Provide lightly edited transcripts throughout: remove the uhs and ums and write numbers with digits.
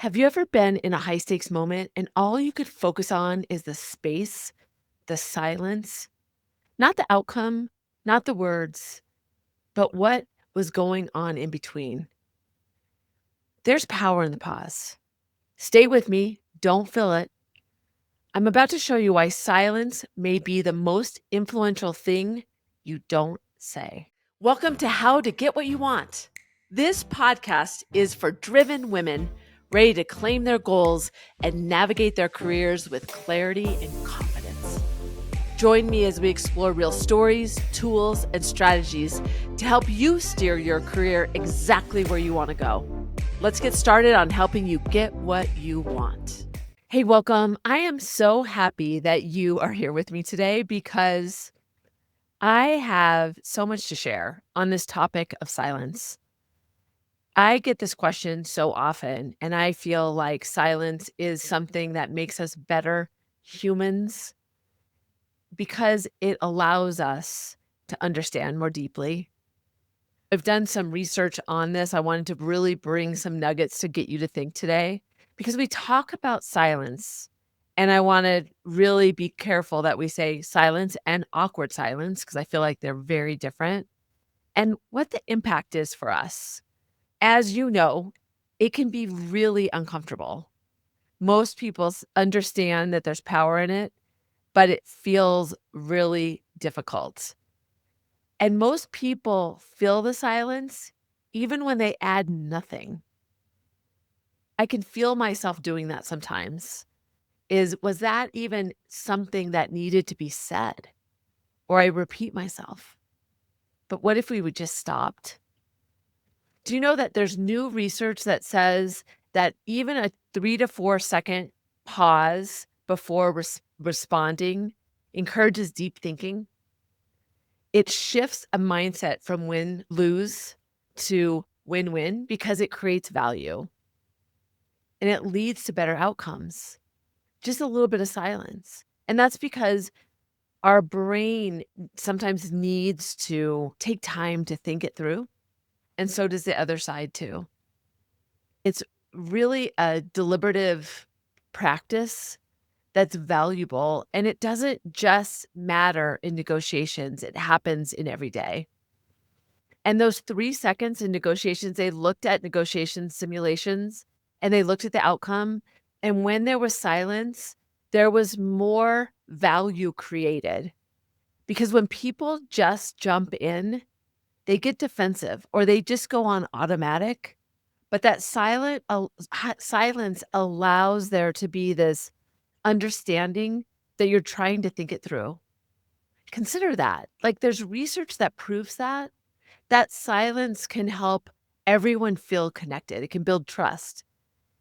Have you ever been in a high stakes moment and all you could focus on is the space, the silence, not the outcome, not the words, but what was going on in between? There's power in the pause. Stay with me, don't fill it. I'm about to show you why silence may be the most influential thing you don't say. Welcome to How to Get What You Want. This podcast is for driven women ready to claim their goals and navigate their careers with clarity and confidence. Join me as we explore real stories, tools, and strategies to help you steer your career exactly where you want to go. Let's get started on helping you get what you want. Hey, welcome. I am so happy that you are here with me today because I have so much to share on this topic of silence. I get this question so often, and I feel like silence is something that makes us better humans because it allows us to understand more deeply. I've done some research on this. I wanted to really bring some nuggets to get you to think today because we talk about silence. And I want to really be careful that we say silence and awkward silence because I feel like they're very different and what the impact is for us. As you know, it can be really uncomfortable. Most people understand that there's power in it, but it feels really difficult. And most people feel the silence even when they add nothing. I can feel myself doing that sometimes. Was that even something that needed to be said? Or I repeat myself. But what if we would just stopped? Do you know that there's new research that says that even a 3 to 4 second pause before responding encourages deep thinking? It shifts a mindset from win lose to win win because it creates value and it leads to better outcomes. Just a little bit of silence. And that's because our brain sometimes needs to take time to think it through. And so does the other side too. It's really a deliberative practice that's valuable. And it doesn't just matter in negotiations, it happens in every day. And those 3 seconds in negotiations, they looked at negotiation simulations and they looked at the outcome. And when there was silence, there was more value created. Because when people just jump in, they get defensive or they just go on automatic. But that silence allows there to be this understanding that you're trying to think it through. Consider that. Like there's research that proves that silence can help everyone feel connected. It can build trust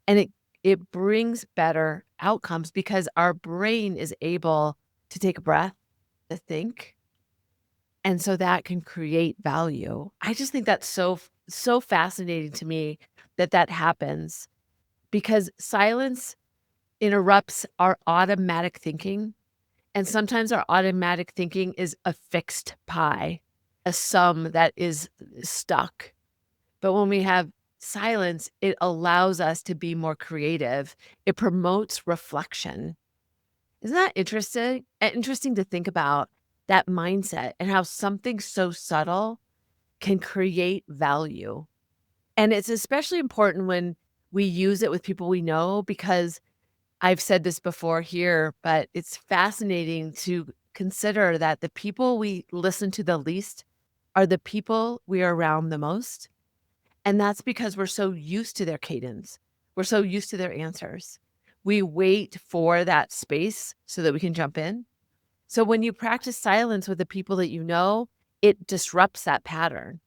and it brings better outcomes because our brain is able to take a breath, to think, and so that can create value. I just think that's so fascinating to me that happens because silence interrupts our automatic thinking, and sometimes our automatic thinking is a fixed pie, a sum that is stuck. But when we have silence, it allows us to be more creative. It promotes reflection. Isn't that interesting? Interesting to think about that mindset and how something so subtle can create value. And it's especially important when we use it with people we know because I've said this before here, but it's fascinating to consider that the people we listen to the least are the people we are around the most. And that's because we're so used to their cadence. We're so used to their answers. We wait for that space so that we can jump in. So when you practice silence with the people that you know, it disrupts that pattern.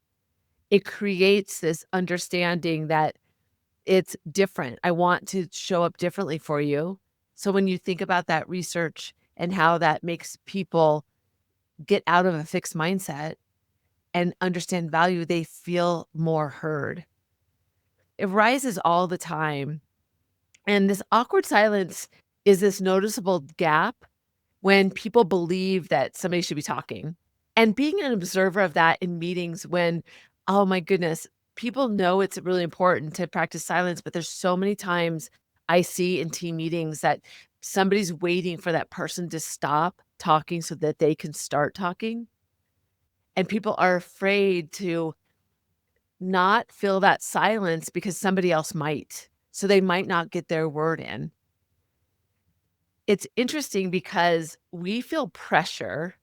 It creates this understanding that it's different. I want to show up differently for you. So when you think about that research and how that makes people get out of a fixed mindset and understand value, they feel more heard. It rises all the time. And this awkward silence is this noticeable gap when people believe that somebody should be talking. And being an observer of that in meetings when, oh my goodness, People know it's really important to practice silence, but there's so many times I see in team meetings that somebody's waiting for that person to stop talking so that they can start talking, and people are afraid to not fill that silence because somebody else might. So they might not get their word in. It's interesting because we feel pressure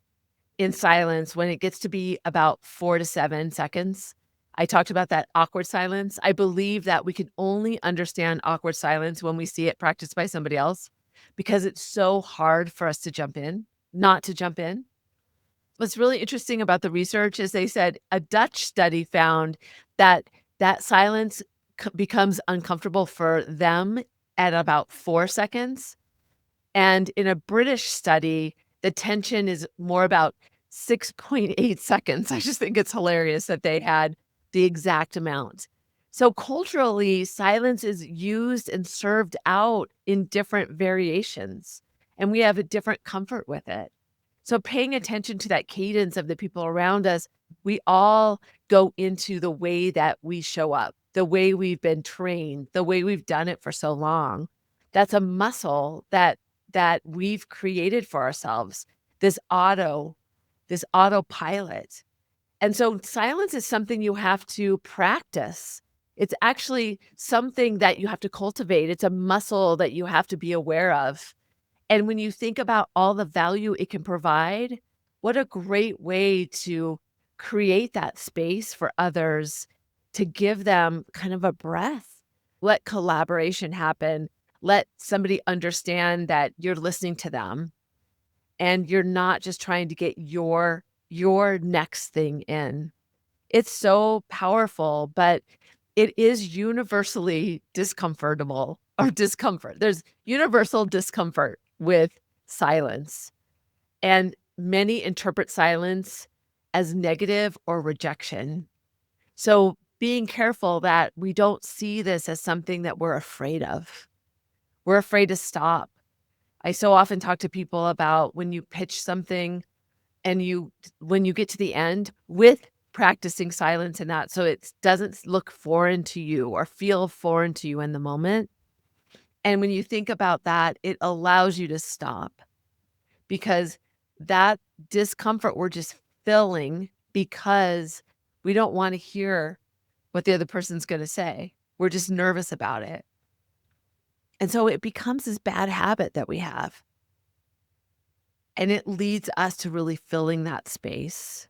in silence when it gets to be about 4 to 7 seconds. I talked about that awkward silence. I believe that we can only understand awkward silence when we see it practiced by somebody else because it's so hard for us to jump in, not to jump in. What's really interesting about the research is they said a Dutch study found that that silence becomes uncomfortable for them at about 4 seconds, and in a British study, the tension is more about 6.8 seconds. I just think it's hilarious that they had the exact amount. So culturally, silence is used and served out in different variations, and we have a different comfort with it. So paying attention to that cadence of the people around us, we all go into the way that we show up, the way we've been trained, the way we've done it for so long. That's a muscle that we've created for ourselves, this this autopilot. And so silence is something you have to practice. It's actually something that you have to cultivate. It's a muscle that you have to be aware of. And when you think about all the value it can provide, what a great way to create that space for others to give them kind of a breath. Let collaboration happen. Let somebody understand that you're listening to them and you're not just trying to get your next thing in. It's so powerful, but it is universally discomfortable or discomfort. There's universal discomfort with silence, and many interpret silence as negative or rejection. So being careful that we don't see this as something that we're afraid of. We're afraid to stop. I so often talk to people about when you pitch something and when you get to the end with practicing silence and that, so it doesn't look foreign to you or feel foreign to you in the moment. And when you think about that, it allows you to stop because that discomfort we're just feeling because we don't want to hear what the other person's going to say. We're just nervous about it. And so it becomes this bad habit that we have. And it leads us to really filling that space.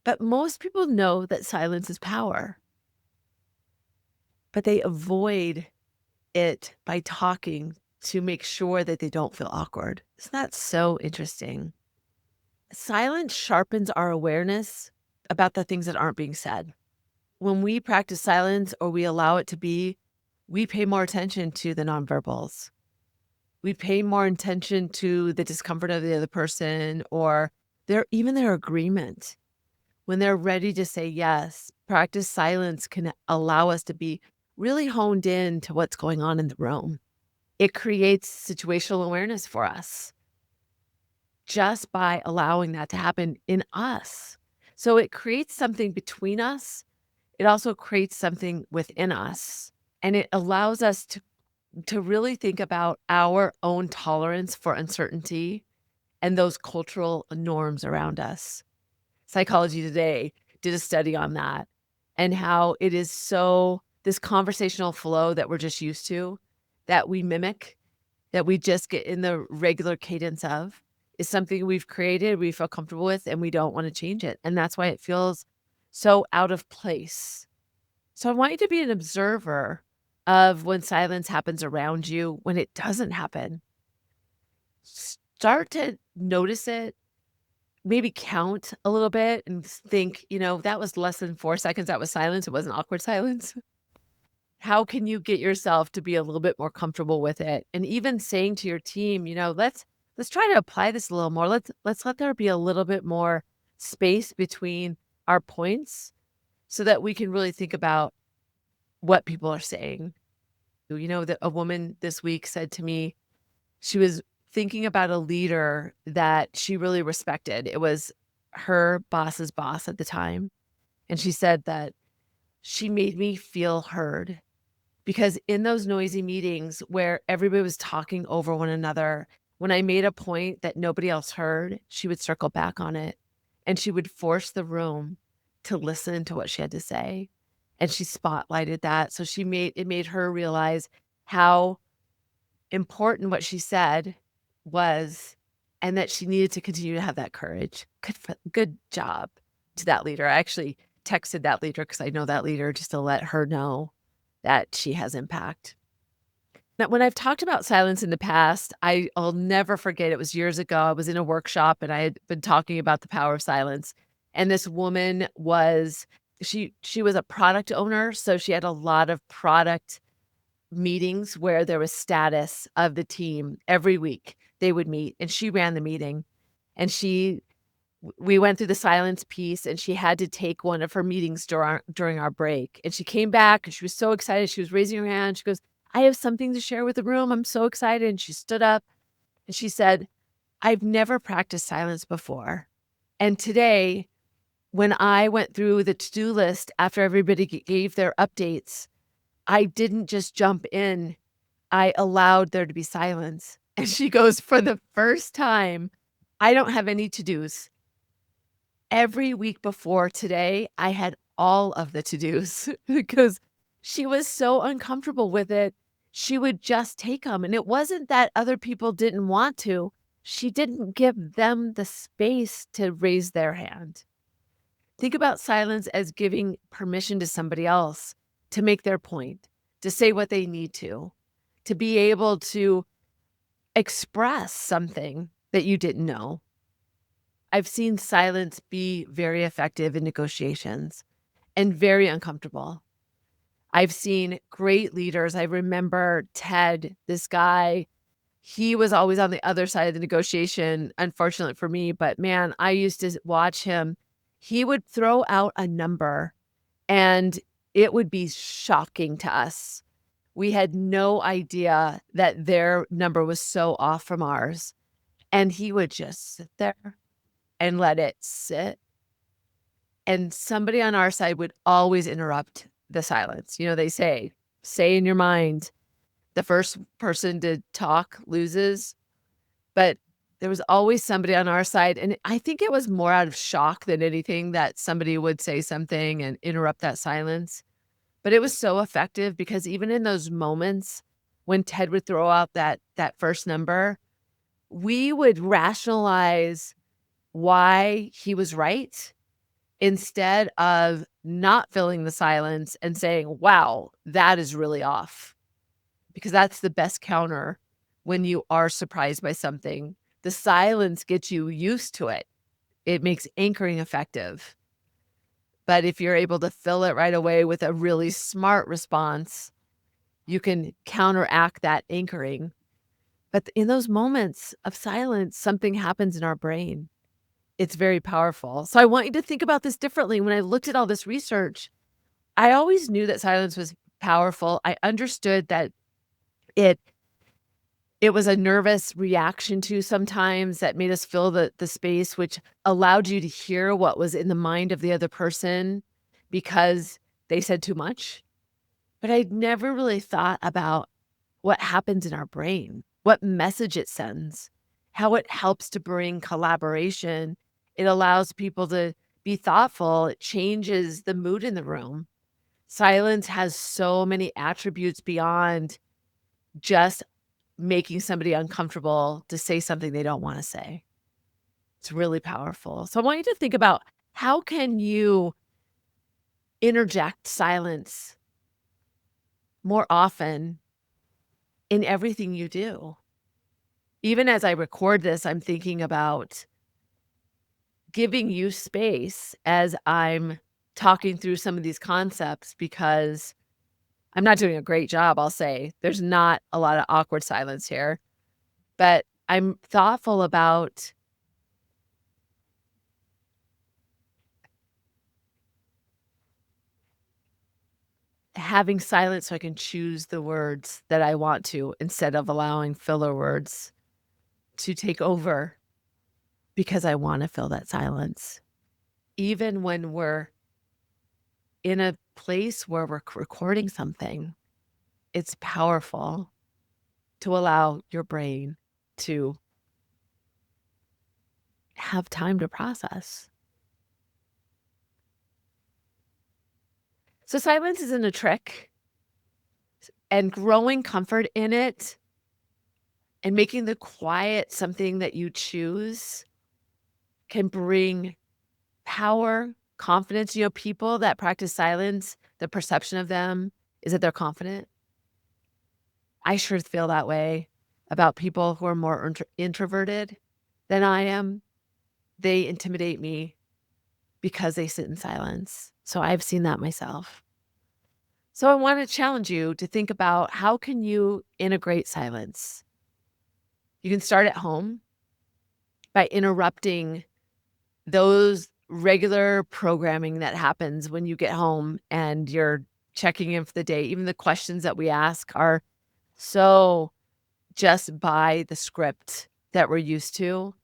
But most people know that silence is power, but they avoid it by talking to make sure that they don't feel awkward. Isn't that so interesting? Silence sharpens our awareness about the things that aren't being said. When we practice silence or we allow it to be, we pay more attention to the nonverbals. We pay more attention to the discomfort of the other person or their agreement. When they're ready to say yes, practice silence can allow us to be really honed in to what's going on in the room. It creates situational awareness for us just by allowing that to happen in us. So it creates something between us. It also creates something within us. And it allows us to really think about our own tolerance for uncertainty and those cultural norms around us. Psychology Today did a study on that and how it is so this conversational flow that we're just used to, that we mimic, that we just get in the regular cadence of, is something we've created, we feel comfortable with, and we don't want to change it. And that's why it feels so out of place. So I want you to be an observer of when silence happens around you, when it doesn't happen. Start to notice it. Maybe count a little bit and think, that was less than 4 seconds, that was silence, it wasn't awkward silence. How can you get yourself to be a little bit more comfortable with it? And even saying to your team, let's try to apply this a little more. Let's let there be a little bit more space between our points so that we can really think about what people are saying. That a woman this week said to me, she was thinking about a leader that she really respected. It was her boss's boss at the time. And she said that she made me feel heard. Because in those noisy meetings where everybody was talking over one another, when I made a point that nobody else heard, she would circle back on it, and she would force the room to listen to what she had to say, and she spotlighted that, so it made her realize how important what she said was, and that she needed to continue to have that courage. Good job to that leader. I actually texted that leader because I know that leader, just to let her know that she has impact. Now, when I've talked about silence in the past, I'll never forget, it was years ago, I was in a workshop and I had been talking about the power of silence, and this woman was she was a product owner, so she had a lot of product meetings where there was status of the team every week. They would meet, and she ran the meeting, and we went through the silence piece, and she had to take one of her meetings during our break, and she came back, and she was so excited, she was raising her hand, she goes, "I have something to share with the room, I'm so excited," and she stood up, and she said, "I've never practiced silence before, and today, when I went through the to-do list after everybody gave their updates, I didn't just jump in, I allowed there to be silence." And she goes, "For the first time, I don't have any to-dos. Every week before today, I had all of the to-dos," because she was so uncomfortable with it, she would just take them. And it wasn't that other people didn't want to, she didn't give them the space to raise their hand. Think about silence as giving permission to somebody else to make their point, to say what they need to be able to express something that you didn't know. I've seen silence be very effective in negotiations and very uncomfortable. I've seen great leaders. I remember Ted, this guy, he was always on the other side of the negotiation, unfortunately for me, but man, I used to watch him. He would throw out a number and it would be shocking to us. We had no idea that their number was so off from ours. And he would just sit there and let it sit. And somebody on our side would always interrupt the silence. You know, they say in your mind, the first person to talk loses. But there was always somebody on our side. And I think it was more out of shock than anything that somebody would say something and interrupt that silence. But it was so effective because even in those moments when Ted would throw out that first number, we would rationalize why he was right instead of not filling the silence and saying, "Wow, that is really off." Because that's the best counter when you are surprised by something. The silence gets you used to it. It makes anchoring effective. But if you're able to fill it right away with a really smart response, you can counteract that anchoring. But in those moments of silence, something happens in our brain. It's very powerful. So I want you to think about this differently. When I looked at all this research, I always knew that silence was powerful. I understood that it it was a nervous reaction to sometimes that made us fill the space, which allowed you to hear what was in the mind of the other person because they said too much. But I'd never really thought about what happens in our brain, what message it sends, how it helps to bring collaboration. It allows people to be thoughtful. It changes the mood in the room. Silence has so many attributes beyond just making somebody uncomfortable to say something they don't want to say. It's really powerful. So I want you to think about, how can you interject silence more often in everything you do? Even as I record this, I'm thinking about giving you space as I'm talking through some of these concepts, because I'm not doing a great job, I'll say. There's not a lot of awkward silence here, but I'm thoughtful about having silence so I can choose the words that I want to instead of allowing filler words to take over because I want to fill that silence. Even when we're in a place where we're recording something, it's powerful to allow your brain to have time to process. So silence isn't a trick, and growing comfort in it and making the quiet something that you choose can bring power, confidence. You know, people that practice silence, the perception of them is that they're confident. I sure feel that way about people who are more introverted than I am. They intimidate me because they sit in silence. So I've seen that myself. So I want to challenge you to think about how can you integrate silence? You can start at home by interrupting those regular programming that happens when you get home and you're checking in for the day. Even the questions that we ask are so just by the script that we're used to.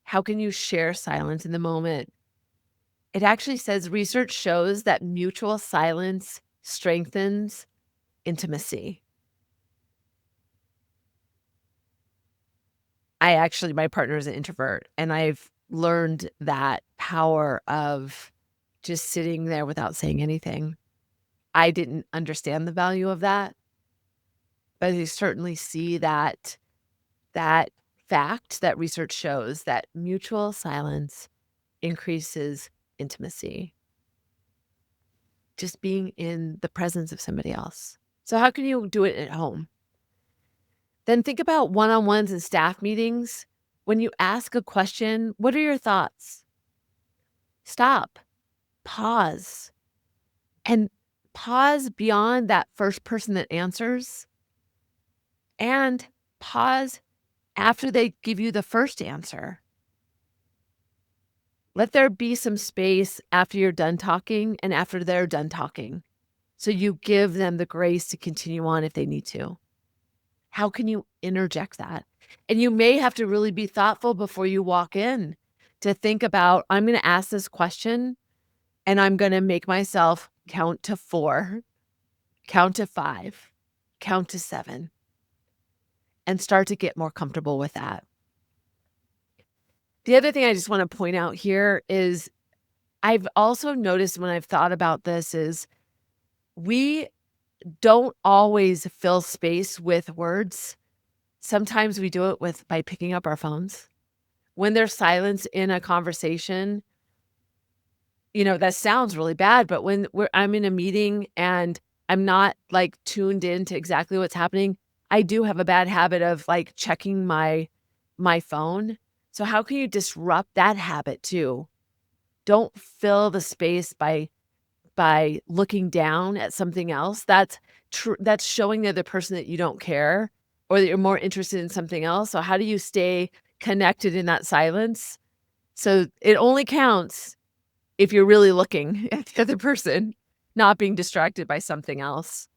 How can you share silence in the moment? It actually says research shows that mutual silence strengthens intimacy. My partner is an introvert, and I've learned that power of just sitting there without saying anything. I didn't understand the value of that, but I certainly see that fact that research shows that mutual silence increases intimacy, just being in the presence of somebody else. So how can you do it at home? Then think about one-on-ones and staff meetings. When you ask a question, what are your thoughts? Stop, pause, and pause beyond that first person that answers, and pause after they give you the first answer. Let there be some space after you're done talking and after they're done talking. So you give them the grace to continue on if they need to. How can you interject that? And you may have to really be thoughtful before you walk in to think about, I'm going to ask this question and I'm going to make myself count to 4, count to 5, count to 7, and start to get more comfortable with that. The other thing I just want to point out here is I've also noticed when I've thought about this is we don't always fill space with words. Sometimes we do it by picking up our phones. When there's silence in a conversation, you know, that sounds really bad, but when I'm in a meeting and I'm not like tuned in to exactly what's happening, I do have a bad habit of like checking my phone. So how can you disrupt that habit too? Don't fill the space by looking down at something else. That's showing the other person that you don't care or that you're more interested in something else. So how do you stay connected in that silence? So it only counts if you're really looking at the other person, not being distracted by something else.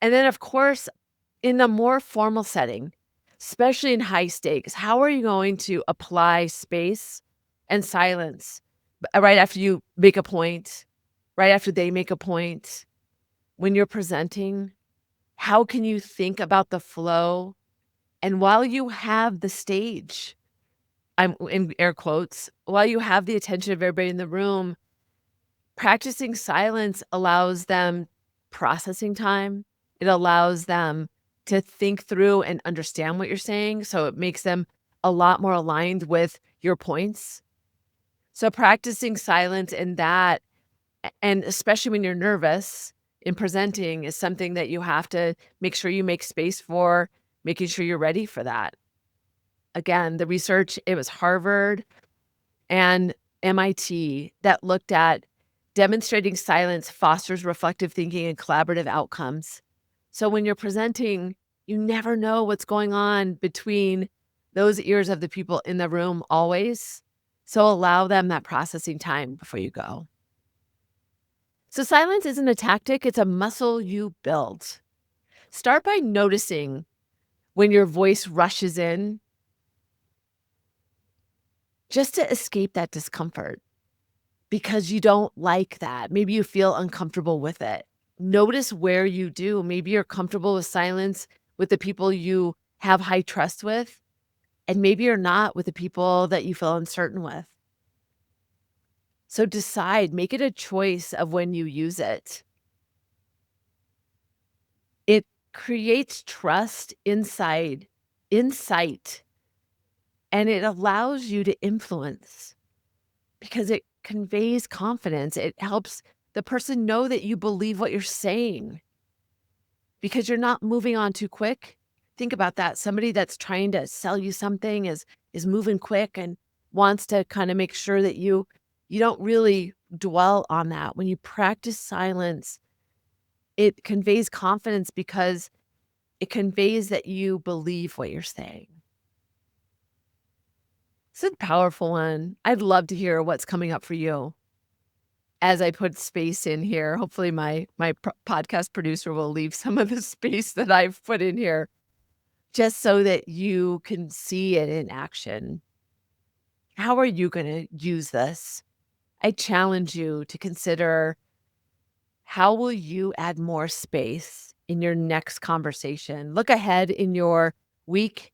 And then, of course, in a more formal setting, especially in high stakes, how are you going to apply space and silence right after you make a point, right after they make a point? When you're presenting, how can you think about the flow? And while you have the stage, I'm in air quotes, while you have the attention of everybody in the room, practicing silence allows them processing time. It allows them to think through and understand what you're saying. So it makes them a lot more aligned with your points. So practicing silence in that, and especially when you're nervous in presenting, is something that you have to make sure you make space for, making sure you're ready for that. Again, the research, it was Harvard and MIT that looked at demonstrating silence fosters reflective thinking and collaborative outcomes. So when you're presenting, you never know what's going on between those ears of the people in the room always. So allow them that processing time before you go. So silence isn't a tactic, it's a muscle you build. Start by noticing when your voice rushes in just to escape that discomfort. because you don't like that. Maybe you feel uncomfortable with it. Notice where you do. Maybe you're comfortable with silence with the people you have high trust with, and maybe you're not with the people that you feel uncertain with. So decide, make it a choice of when you use it. It creates trust insight, and it allows you to influence because it conveys confidence. It helps the person know that you believe what you're saying because you're not moving on too quick. Think about that. Somebody that's trying to sell you something is moving quick and wants to kind of make sure that you don't really dwell on that. When you practice silence, it conveys confidence because it conveys that you believe what you're saying. It's a powerful one. I'd love to hear what's coming up for you as I put space in here. Hopefully my podcast producer will leave some of the space that I've put in here just so that you can see it in action. How are you going to use this? I challenge you to consider, how will you add more space in your next conversation? Look ahead in your week.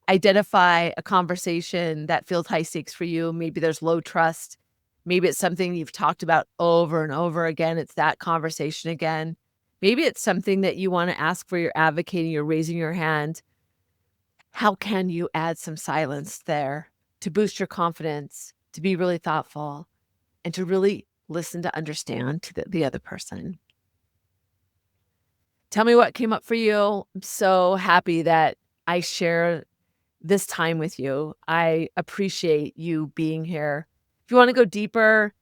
Identify a conversation that feels high stakes for you. Maybe there's low trust. Maybe it's something you've talked about over and over again. It's that conversation again. Maybe it's something that you want to ask for, you're advocating, you're raising your hand. How can you add some silence there to boost your confidence, to be really thoughtful, and to really listen to understand to the other person? Tell me what came up for you. I'm so happy that I share this time with you. I appreciate you being here. If you want to go deeper,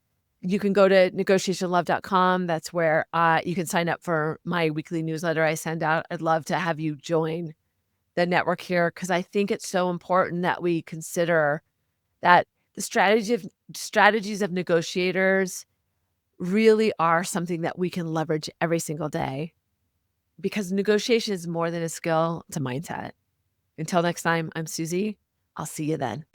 you can go to negotiationlove.com. That's where you can sign up for my weekly newsletter I send out. I'd love to have you join the network here because I think it's so important that we consider that the strategies of negotiators really are something that we can leverage every single day because negotiation is more than a skill, it's a mindset. Until next time, I'm Susie. I'll see you then.